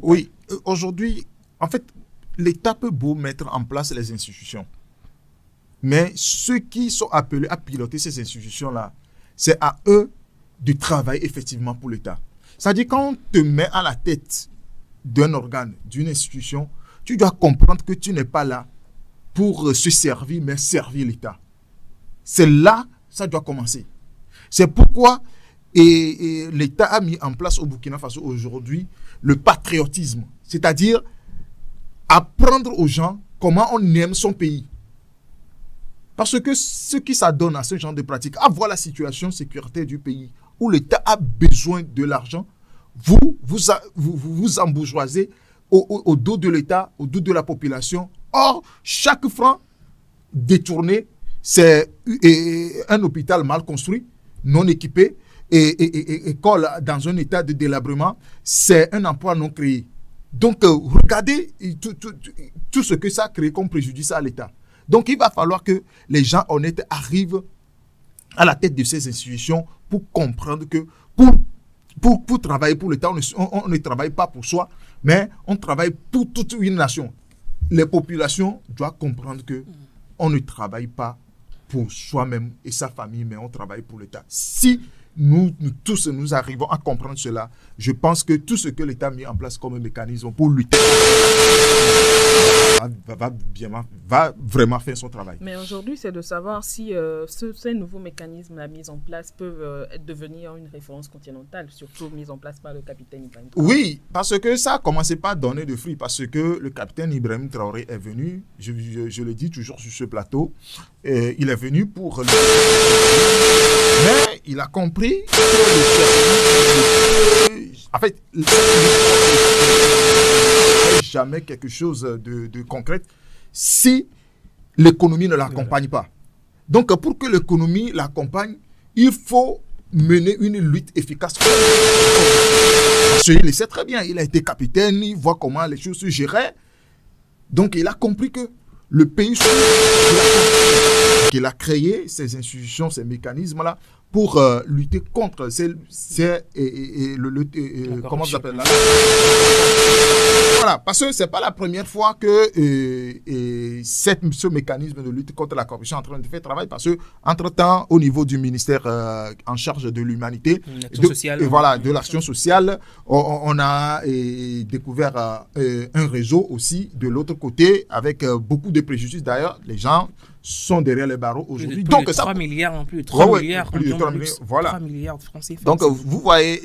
Oui, aujourd'hui, en fait, l'État peut beau mettre en place les institutions, mais ceux qui sont appelés à piloter ces institutions-là, c'est à eux de travailler effectivement pour l'État. C'est-à-dire, quand on te met à la tête d'un organe, d'une institution, tu dois comprendre que tu n'es pas là pour se servir, mais servir l'État. C'est là que ça doit commencer. C'est pourquoi l'État a mis en place au Burkina Faso aujourd'hui le patriotisme, c'est-à-dire apprendre aux gens comment on aime son pays. Parce que ce qui s'adonne à ce genre de pratique, à voir la situation sécuritaire du pays, où l'État a besoin de l'argent, vous embourgeoisez au dos de l'État, au dos de la population. Or, chaque franc détourné, c'est un hôpital mal construit, non équipé, et école dans un état de délabrement, c'est un emploi non créé. Donc, regardez tout ce que ça a créé comme préjudice à l'État. Donc, il va falloir que les gens honnêtes arrivent à la tête de ces institutions pour comprendre que pour travailler pour l'État, on ne travaille pas pour soi, mais on travaille pour toute une nation. Les populations doivent comprendre que on ne travaille pas pour soi-même et sa famille, mais on travaille pour l'État. Si nous tous nous arrivons à comprendre cela, je pense que tout ce que l'État a mis en place comme mécanisme pour lutter va vraiment faire son travail. Mais aujourd'hui, c'est de savoir si ces nouveaux mécanismes mis en place peuvent devenir une référence continentale, surtout mis en place par le capitaine Ibrahim Traoré. Oui, parce que ça a commencé par donner de fruits, parce que le capitaine Ibrahim Traoré est venu, je le dis toujours sur ce plateau, il est venu pour... Mais il a compris que en fait, jamais quelque chose de concret si l'économie ne l'accompagne pas. Donc, pour que l'économie l'accompagne, il faut mener une lutte efficace. Parce qu'il le sait très bien, il a été capitaine, il voit comment les choses se géraient. Donc, il a compris que le pays, qu'il a créé ces institutions, ces mécanismes-là, pour lutter contre comment ça s'appelle là. Voilà, parce que ce n'est pas la première fois que ce mécanisme de lutte contre la corruption est en train de faire travail, parce que entre-temps, au niveau du ministère en charge de l'humanité, de l'action sociale, on a découvert un réseau aussi de l'autre côté, avec beaucoup de préjudices. D'ailleurs, les gens sont derrière les barreaux aujourd'hui. Donc, 3 milliards en plus, 3 milliards, voilà. 3 milliards de francs CFA. Donc, vous voyez,